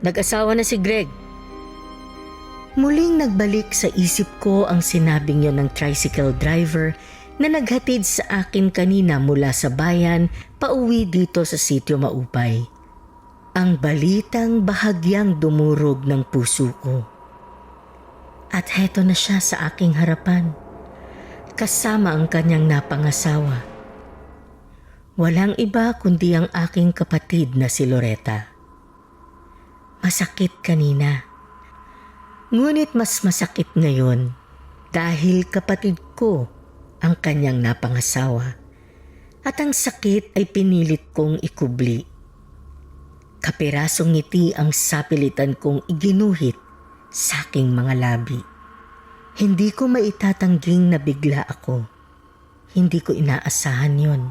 Nag-asawa na si Greg. Muling nagbalik sa isip ko ang sinabing yon ng tricycle driver na naghatid sa akin kanina mula sa bayan pauwi dito sa sitio Maupay. Ang balitang bahagyang dumurog ng puso ko. At heto na siya sa aking harapan, kasama ang kanyang napangasawa. Walang iba kundi ang aking kapatid na si Loretta. Masakit kanina. Ngunit mas masakit ngayon dahil kapatid ko ang kanyang napangasawa at ang sakit ay pinilit kong ikubli. Kapirasong ngiti ang sapilitan kong iginuhit sa aking mga labi. Hindi ko maitatangging nabigla ako. Hindi ko inaasahan yon.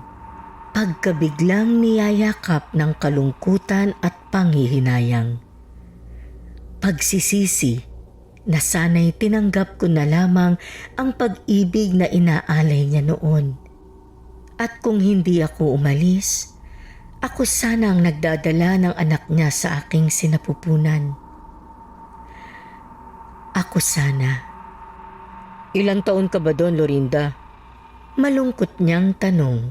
Pagkabiglang niyayakap ng kalungkutan at panghihinayang. Pagsisisi na sana'y tinanggap ko na lamang ang pag-ibig na inaalay niya noon. At kung hindi ako umalis, ako sana ang nagdadala ng anak niya sa aking sinapupunan. Ako sana. Ilang taon ka ba doon, Lorinda? Malungkot niyang tanong.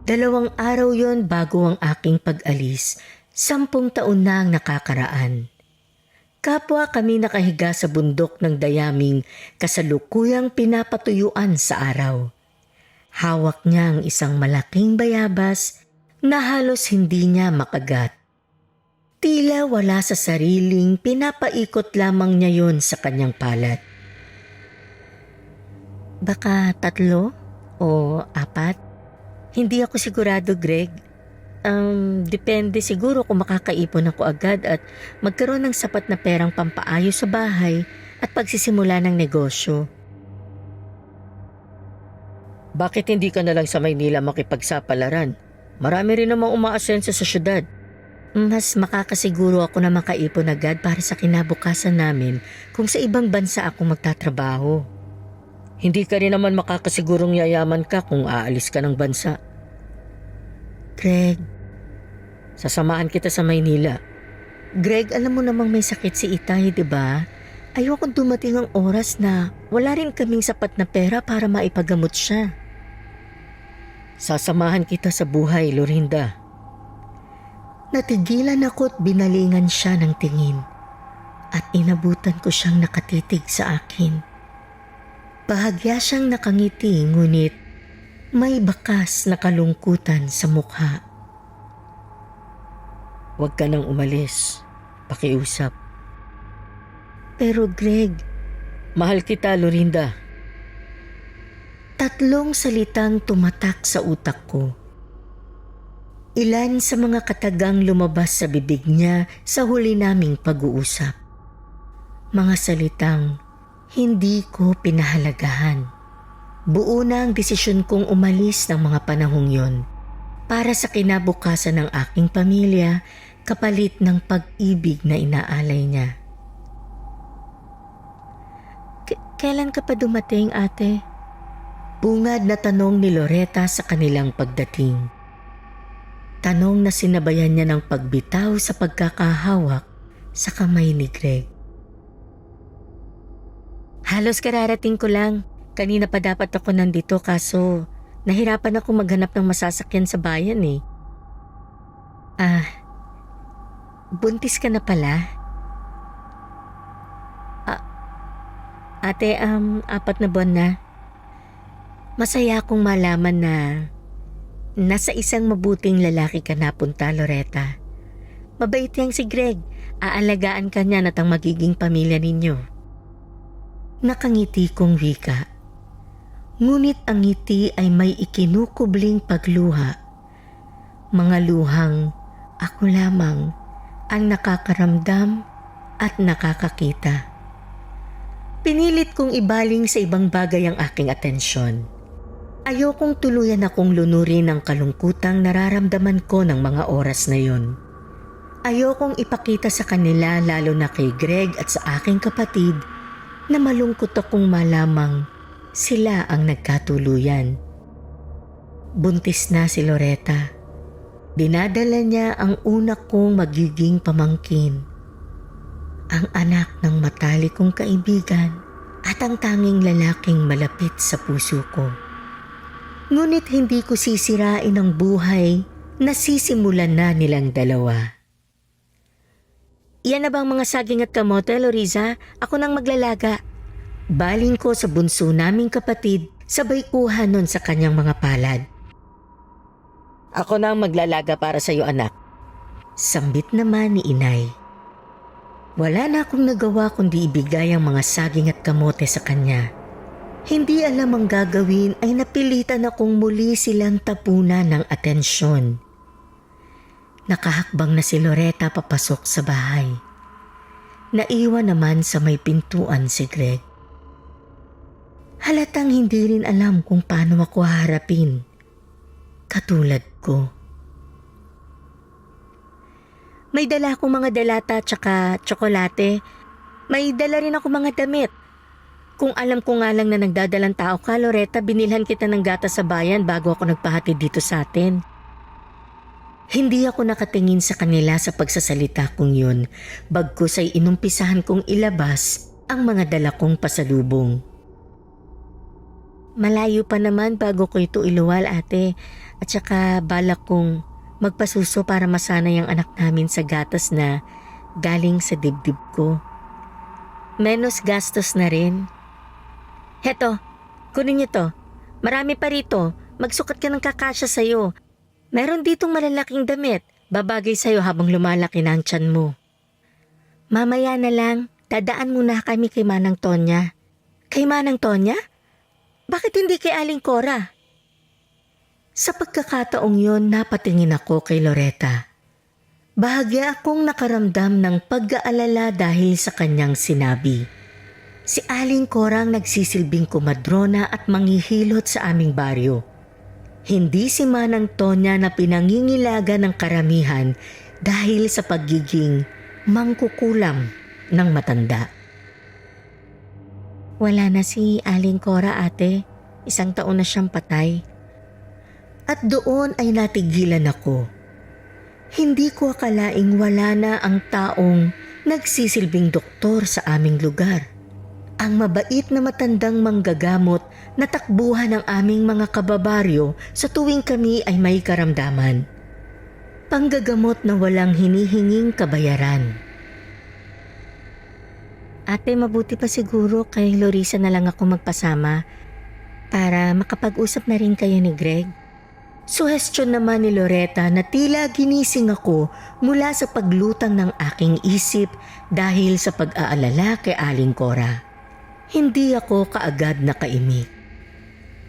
2 araw yon bago ang aking pag-alis, 10 taon na ang nakakaraan. Kapwa kami nakahiga sa bundok ng dayaming kasalukuyang pinapatuyuan sa araw. Hawak niya ang isang malaking bayabas na halos hindi niya makagat. Tila wala sa sariling pinapaikot lamang niya yon sa kanyang palat. Baka 3 o 4? Hindi ako sigurado, Greg. Depende siguro kung makakaipon ako agad at magkaroon ng sapat na perang pampaayos sa bahay at pagsisimula ng negosyo. Bakit hindi ka na lang sa Maynila makipagsapalaran? Marami rin namang umaasenso sa syudad. Mas makakasiguro ako na makaipon agad para sa kinabukasan namin kung sa ibang bansa ako magtatrabaho. Hindi ka rin naman makakasigurong yayaman ka kung aalis ka ng bansa. Greg. Sasamahan kita sa Maynila. Greg, alam mo namang may sakit si Itay, di ba? Ayokong dumating ang oras na wala rin kaming sapat na pera para maipagamot siya. Sasamahan kita sa buhay, Lorinda. Natigilan ako at binalingan siya ng tingin at inabutan ko siyang nakatitig sa akin. Bahagya siyang nakangiti ngunit may bakas na kalungkutan sa mukha. Huwag ka nang umalis. Pakiusap. Pero Greg, mahal kita, Lorinda. 3 salitang tumatak sa utak ko. Ilan sa mga katagang lumabas sa bibig niya sa huli naming pag-uusap. Mga salitang hindi ko pinahalagahan. Buo na ang desisyon kong umalis ng mga panahong yon para sa kinabukasan ng aking pamilya kapalit ng pag-ibig na inaalay niya. Kailan ka pa dumating, ate? Bungad na tanong ni Loretta sa kanilang pagdating. Tanong na sinabayan niya ng pagbitaw sa pagkakahawak sa kamay ni Greg. Halos kararating ko lang. Kanina pa dapat ako nandito kaso nahirapan ako maghanap ng masasakyan sa bayan eh. Buntis ka na pala? Ate, 4 na buwan na. Masaya akong malaman na nasa isang mabuting lalaki ka napunta, Loretta. Mabait yang si Greg. Aalagaan ka niya at ang magiging pamilya ninyo. Nakangiti kong wika. Ngunit ang ngiti ay may ikinukubling pagluha. Mga luhang ako lamang ang nakakaramdam at nakakakita. Pinilit kong ibaling sa ibang bagay ang aking atensyon. Ayokong tuluyan akong lunurin ang kalungkutang nararamdaman ko ng mga oras na yun. Ayokong ipakita sa kanila lalo na kay Greg at sa aking kapatid na malungkot akong malamang sila ang nagkatuluyan. Buntis na si Loretta. dinadala niya ang una kong magiging pamangkin, ang anak ng matalik kong kaibigan at ang tanging lalaking malapit sa puso ko. Ngunit hindi ko sisirain ang buhay na sisimulan na nilang dalawa. Yan na bang mga saging at kamote, Loriza? Ako nang maglalaga. Baling ko sa bunso naming kapatid, sabay kuha nun sa kanyang mga palad. Ako na ang maglalaga para sa iyo, anak. Sambit naman ni inay. Wala na akong nagawa kundi ibigay ang mga saging at kamote sa kanya. Hindi alam ang gagawin ay napilitan akong muli silang tapunan ng atensyon. Nakahakbang na si Loretta papasok sa bahay. Naiwan naman sa may pintuan si Greg. Halatang hindi rin alam kung paano ako haharapin. Katulad ko. May dala akong mga delata tsaka tsokolate. May dala rin ako mga damit. Kung alam ko nga lang na nagdadalang tao ka, Loretta, binilhan kita ng gatas sa bayan bago ako nagpahatid dito sa atin. Hindi ako nakatingin sa kanila sa pagsasalita kong yun, bagkus ay inumpisahan kong ilabas ang mga dala kong pasalubong. Malayo pa naman bago ko ito iluwal, ate, at saka balak kong magpasuso para masanay ang anak namin sa gatas na galing sa dibdib ko. Menos gastos na rin. Heto, kunin niyo to. Marami pa rito. Magsukat ka ng kakasya sa'yo. Meron ditong malalaking damit. Babagay sa'yo habang lumalaki na ang tiyan mo. Mamaya na lang, dadaan muna kami kay Manang Tonya. Kay Manang Tonya? Bakit hindi kay Aling Cora? Sa pagkakataong yon, napatingin ako kay Loretta. Bahagya akong nakaramdam ng pag-aalala dahil sa kanyang sinabi. Si Aling Cora ang nagsisilbing kumadrona at manghihilot sa aming baryo. Hindi si Manang Tonya na pinangingilaga ng karamihan dahil sa pagiging mangkukulam ng matanda. Wala na si Aling Cora, ate. 1 taon na siyang patay. At doon ay natigilan ako. Hindi ko akalaing wala na ang taong nagsisilbing doktor sa aming lugar. Ang mabait na matandang manggagamot na takbuhan ng aming mga kababaryo sa tuwing kami ay may karamdaman. Panggagamot na walang hinihinging kabayaran. Ate, mabuti pa siguro kay Loriza na lang ako magpasama para makapag-usap na rin kayo ni Greg. Suhestyon naman ni Loretta na tila ginising ako mula sa paglutang ng aking isip dahil sa pag-aalala kay Aling Cora. Hindi ako kaagad nakaimik.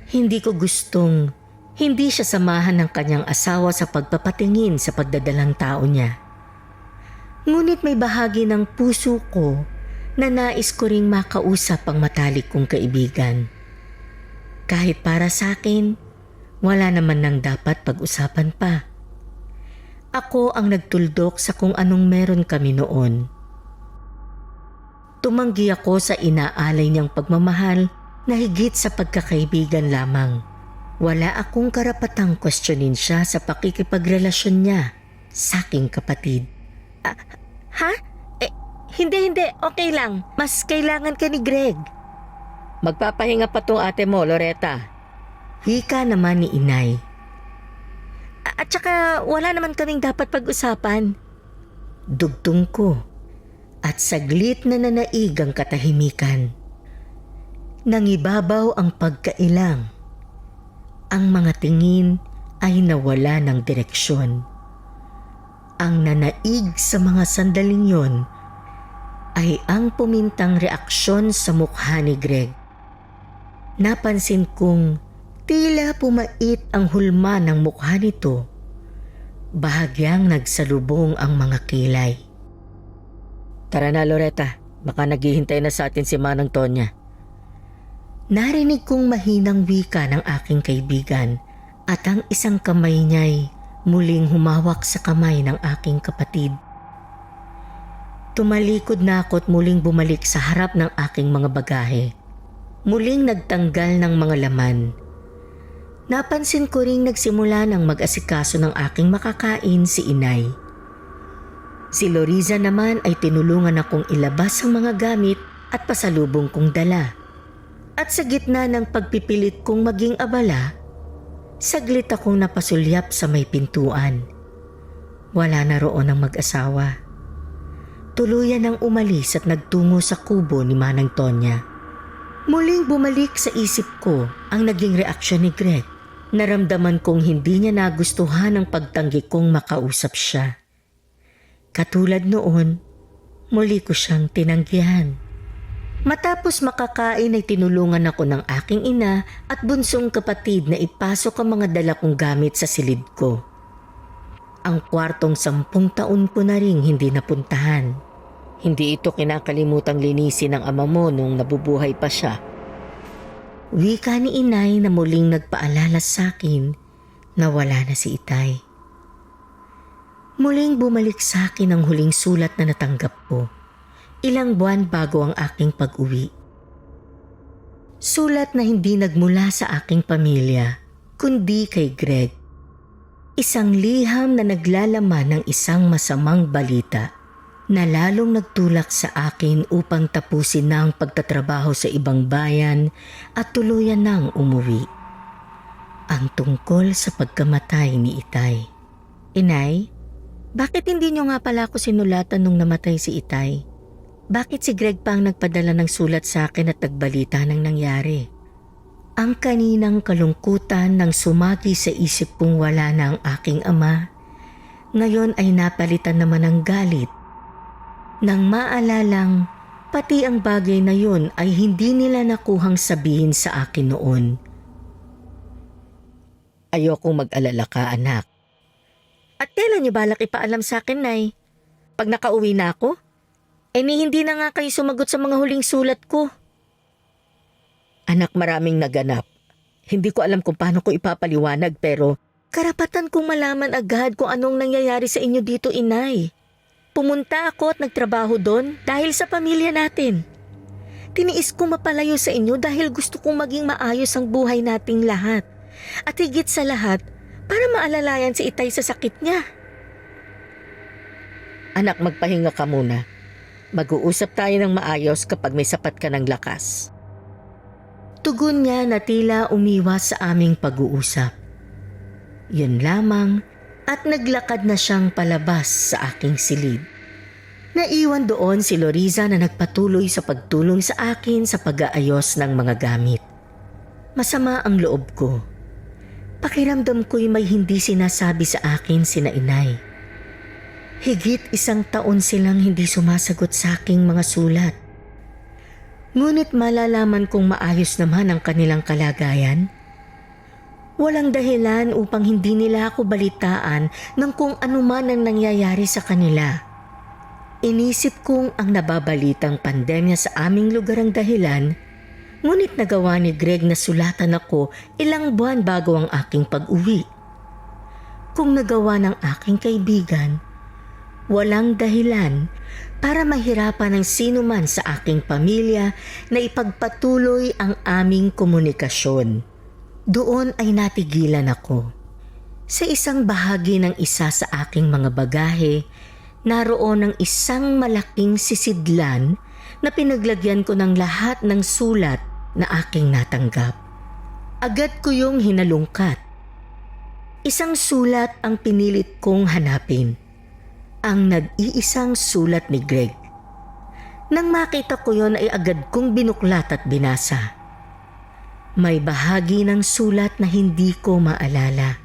Hindi ko gustong hindi siya samahan ng kanyang asawa sa pagpapatingin sa pagdadalang tao niya. Ngunit may bahagi ng puso ko na nais ko ring makausap ang matalik kong kaibigan. Kahit para sa akin, wala naman nang dapat pag-usapan pa. Ako ang nagtuldok sa kung anong meron kami noon. Tumanggi ako sa inaalay niyang pagmamahal na higit sa pagkakaibigan lamang. Wala akong karapatang questionin siya sa pakikipagrelasyon niya sa aking kapatid. Ha? Hindi. Okay lang. Mas kailangan ka ni Greg. Magpapahinga pa tong ate mo, Loretta. Hika naman ni inay. At saka wala naman kaming dapat pag-usapan. Dugtong ko at saglit na nanaig ang katahimikan. Nangibabaw ang pagkailang. Ang mga tingin ay nawala ng direksyon. Ang nanaig sa mga sandaling yon ay ang pumintang reaksyon sa mukha ni Greg. Napansin kong tila pumait ang hulma ng mukha nito. Bahagyang nagsalubong ang mga kilay. Tara na, Loretta. Baka naghihintay na sa atin si Manang Tonya. Narinig kong mahinang wika ng aking kaibigan at ang isang kamay niya'y muling humawak sa kamay ng aking kapatid. Tumalikod na ako at muling bumalik sa harap ng aking mga bagahe. Muling nagtanggal ng mga laman. Napansin ko ring nagsimula ng mag-asikaso ng aking makakain si inay. Si Loriza naman ay tinulungan akong ilabas ang mga gamit at pasalubong kong dala. At sa gitna ng pagpipilit kong maging abala, saglit akong napasulyap sa may pintuan. Wala na roon ang mag-asawa. Tuluyan ang umalis at nagtungo sa kubo ni Manang Tonya. Muling bumalik sa isip ko ang naging reaksyon ni Greg. Naramdaman kong hindi niya nagustuhan ang pagtanggi kong makausap siya. Katulad noon, muli ko siyang tinanggihan. Matapos makakain ay tinulungan ako ng aking ina at bunsong kapatid na ipasok ang mga dala kong gamit sa silid ko. Ang kwartong 10 taon ko na ring hindi napuntahan. Hindi ito kinakalimutang linisin ng ama mo nung nabubuhay pa siya. Wika ni inay na muling nagpaalala sa akin na wala na si Itay. Muling bumalik sa akin ang huling sulat na natanggap ko. Ilang buwan bago ang aking pag-uwi. Sulat na hindi nagmula sa aking pamilya, kundi kay Greg. Isang liham na naglalaman ng isang masamang balita na lalong nagtulak sa akin upang tapusin na ang pagtatrabaho sa ibang bayan at tuluyan nang umuwi. Ang tungkol sa pagkamatay ni Itay. Inay, bakit hindi niyo nga pala ako sinulatan nung namatay si Itay? Bakit si Greg pa ang nagpadala ng sulat sa akin at nagbalita ng nangyari? Ang kaninang kalungkutan nang sumagi sa isip kong wala na ang aking ama, ngayon ay napalitan naman ng galit. Nang maalalang pati ang bagay na yun ay hindi nila nakuhang sabihin sa akin noon. Ayokong mag-alala ka, anak. At kailan niyo balak ipaalam sa akin, Nay? Pag nakauwi na ako? Hindi na nga kayo sumagot sa mga huling sulat ko. Anak, maraming naganap. Hindi ko alam kung paano ko ipapaliwanag pero Karapatan kong malaman agad kung anong nangyayari sa inyo dito, Inay. Pumunta ako at nagtrabaho doon dahil sa pamilya natin. Tiniis kong mapalayo sa inyo dahil gusto kong maging maayos ang buhay nating lahat. At higit sa lahat, para maalalayan si Itay sa sakit niya. anak, magpahinga ka muna. Mag-uusap tayo ng maayos kapag may sapat ka ng lakas. Tugon niya na tila umiwas sa aming pag-uusap. Yun lamang at naglakad na siyang palabas sa aking silid. Naiwan doon si Loriza na nagpatuloy sa pagtulong sa akin sa pag-aayos ng mga gamit. Masama ang loob ko. Pakiramdam ko'y may hindi sinasabi sa akin sina inay. Higit 1 taon silang hindi sumasagot sa aking mga sulat. Ngunit malalaman kong maayos naman ang kanilang kalagayan. Walang dahilan upang hindi nila ako balitaan ng kung anuman ang nangyayari sa kanila. Inisip kong ang nababalitang pandemya sa aming lugar ang dahilan, ngunit nagawa ni Greg na sulatan ako ilang buwan bago ang aking pag-uwi. Kung nagawa ng aking kaibigan, walang dahilan para mahirapan ng sino man sa aking pamilya na ipagpatuloy ang aming komunikasyon. Doon ay natigilan ako. Sa isang bahagi ng isa sa aking mga bagahe, naroon ang isang malaking sisidlan na pinaglagyan ko ng lahat ng sulat na aking natanggap. Agad ko yung hinalungkat. Isang sulat ang pinilit kong hanapin. Ang nag-iisang sulat ni Greg. Nang makita ko yon ay agad kong binuklat at binasa. May bahagi ng sulat na hindi ko maalala.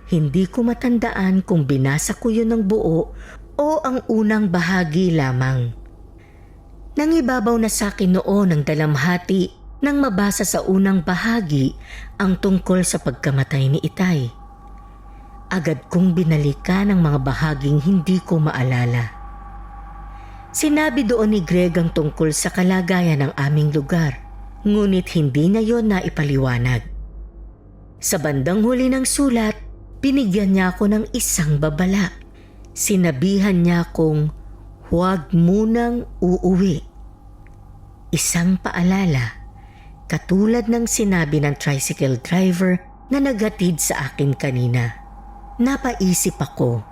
Hindi ko matandaan kung binasa ko yun ng buo o ang unang bahagi lamang. Nangibabaw na sa akin noon ang dalamhati nang mabasa sa unang bahagi ang tungkol sa pagkamatay ni Itay. Agad kong binalikan ang mga bahaging hindi ko maalala. Sinabi doon ni Greg ang tungkol sa kalagayan ng aming lugar, ngunit hindi niya yon na ipaliwanag. Sa bandang huli ng sulat, binigyan niya ako ng isang babala. Sinabihan niya akong huwag munang uuwi. Isang paalala, katulad ng sinabi ng tricycle driver na naghatid sa akin kanina. Napaisip ako.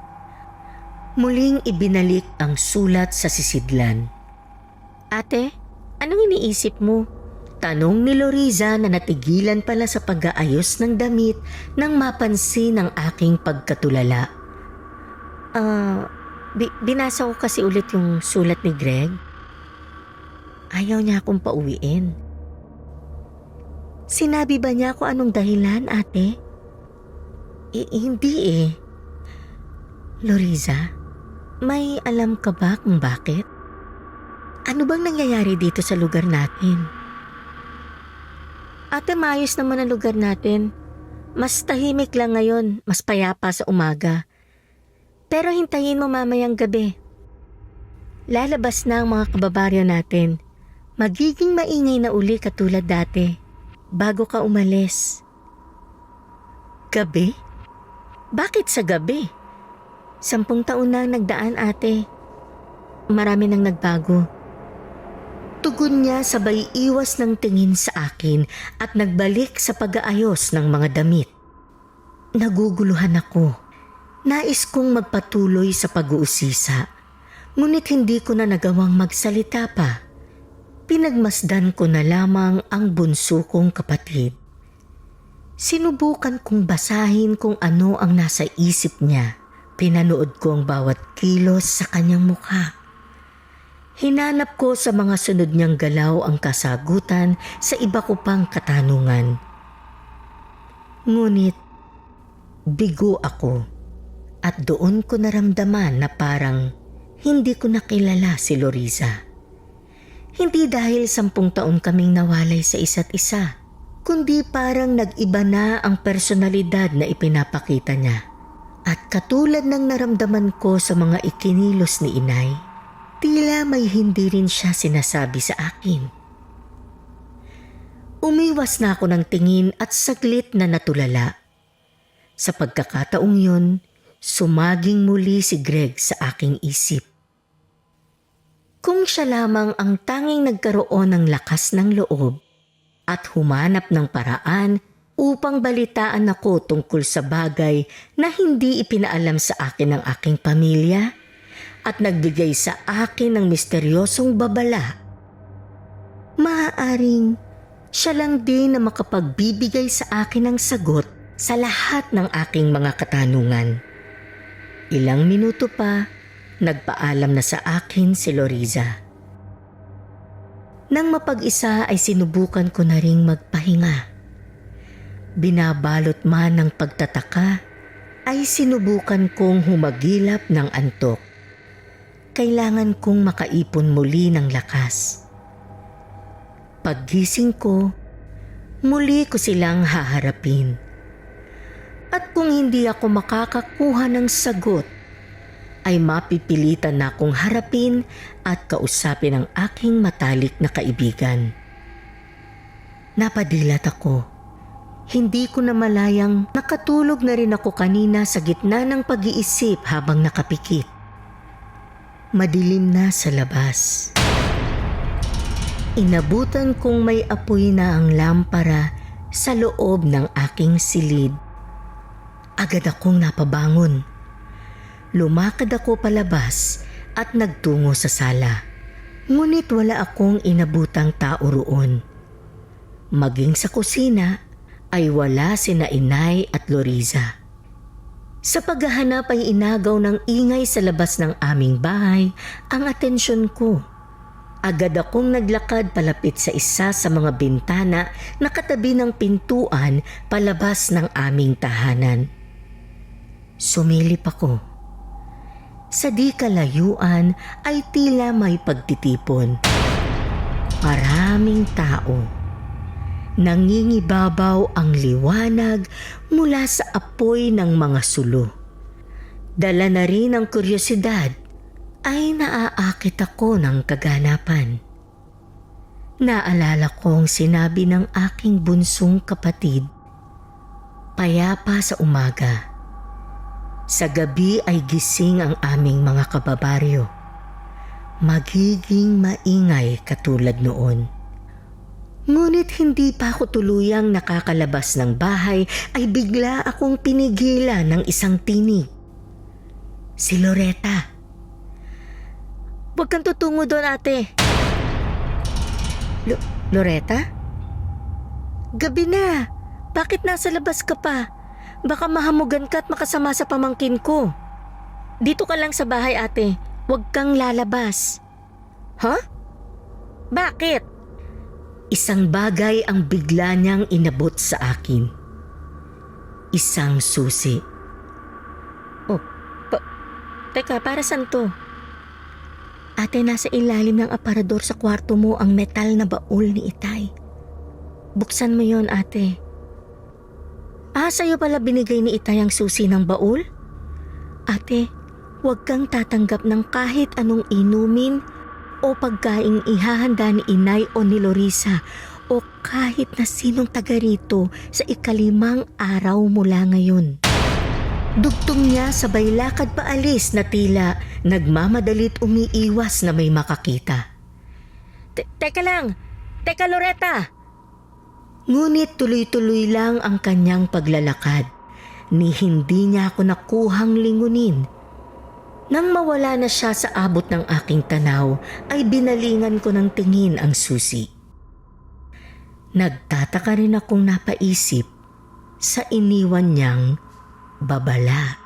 Muling ibinalik ang sulat sa sisidlan. Ate, anong iniisip mo? Tanong ni Loriza na natigilan pala sa pag-aayos ng damit nang mapansin ang aking pagkatulala. Binasa ko kasi ulit yung sulat ni Greg. Ayaw niya akong pauwiin. Sinabi ba niya kung anong dahilan, ate? Hindi eh. Loriza, may alam ka ba kung bakit? Ano bang nangyayari dito sa lugar natin? Ate, maayos naman ang lugar natin. Mas tahimik lang ngayon, mas payapa sa umaga. Pero hintayin mo mamayang gabi. Lalabas na ang mga kababaryo natin. Magiging maingay na uli katulad dati, bago ka umalis. Gabi? Bakit sa gabi? 10 taon na ang nagdaan, ate. Marami nang nagbago. Tugon niya sabay iwas ng tingin sa akin at nagbalik sa pag-aayos ng mga damit. Naguguluhan ako. Nais kong magpatuloy sa pag-uusisa, ngunit hindi ko na nagawang magsalita pa. Pinagmasdan ko na lamang ang bunso kong kapatid. Sinubukan kong basahin kung ano ang nasa isip niya. Pinanood ko ang bawat kilos sa kanyang mukha. Hinanap ko sa mga sunod niyang galaw ang kasagutan sa iba ko pang katanungan. Ngunit, bigo ako at doon ko naramdaman na parang hindi ko nakilala si Loriza. Hindi dahil 10 taon kaming nawalay sa isa't isa, kundi parang nag-iba na ang personalidad na ipinapakita niya. At katulad ng naramdaman ko sa mga ikinilos ni inay, tila may hindi rin siya sinasabi sa akin. Umiwas na ako ng tingin at saglit na natulala. Sa pagkakataong yun, sumaging muli si Greg sa aking isip. Kung siya lamang ang tanging nagkaroon ng lakas ng loob at humanap ng paraan upang balitaan ako tungkol sa bagay na hindi ipinaalam sa akin ng aking pamilya, at nagbigay sa akin ng misteryosong babala, maaaring siya lang din na makapagbibigay sa akin ng sagot sa lahat ng aking mga katanungan. Ilang minuto pa, nagpaalam na sa akin si Loriza. Nang mapag-isa ay sinubukan ko na ring magpahinga. Binabalot man ng pagtataka, ay sinubukan kong humagilap ng antok. Kailangan kong makaipon muli ng lakas. Paggising ko, muli ko silang haharapin. At kung hindi ako makakakuha ng sagot, ay mapipilitan na akong harapin at kausapin ang aking matalik na kaibigan. Napadilat ako. Hindi ko na malayang nakatulog na rin ako kanina sa gitna ng pag-iisip habang nakapikit. Madilim na sa labas. Inabutan kong may apoy na ang lampara sa loob ng aking silid. Agad akong napabangon. Lumakad ako palabas at nagtungo sa sala. Ngunit wala akong inabutang tao roon. Maging sa kusina ay wala sina Inay at Loriza. Sa paghahanap ay inagaw ng ingay sa labas ng aming bahay ang atensyon ko. Agad akong naglakad palapit sa isa sa mga bintana na katabi ng pintuan palabas ng aming tahanan. Sumilip ako. Sa di kalayuan ay tila may pagtitipon. Maraming tao. Nangingibabaw ang liwanag mula sa apoy ng mga sulo. Dala na rin ang kuryosidad, ay naaakit ako ng kaganapan. Naalala kong sinabi ng aking bunsong kapatid, payapa sa umaga. Sa gabi ay gising ang aming mga kababaryo. Magiging maingay katulad noon. Ngunit hindi pa ako tuluyang nakakalabas ng bahay ay bigla akong pinigilan ng isang tinig. Si Loretta. Huwag kang tutungo doon, ate. Loretta? Gabi na. Bakit nasa labas ka pa? Baka mahamugan ka at makasama sa pamangkin ko. Dito ka lang sa bahay, ate. Huwag kang lalabas. Ha? Bakit? Isang bagay ang bigla niyang inabot sa akin. Isang susi. Teka, para saan to? Ate, nasa ilalim ng aparador sa kwarto mo ang metal na baul ni Itay. Buksan mo yon, ate. Sa'yo pala binigay ni Itay ang susi ng baul? Ate, huwag kang tatanggap ng kahit anong inumin o pagkaing ihahanda ni Inay o ni Lorisa o kahit na sinong taga rito sa 5 araw mula ngayon. Dugtong niya sabay lakad paalis na tila nagmamadalit umiiwas na may makakita. Teka lang! Teka, Loretta! Ngunit tuloy-tuloy lang ang kanyang paglalakad, ni hindi niya ako nakuhang lingunin. Nang mawala na siya sa abot ng aking tanaw, ay binalingan ko ng tingin ang susi. Nagtataka rin akong napaisip sa iniwan niyang babala.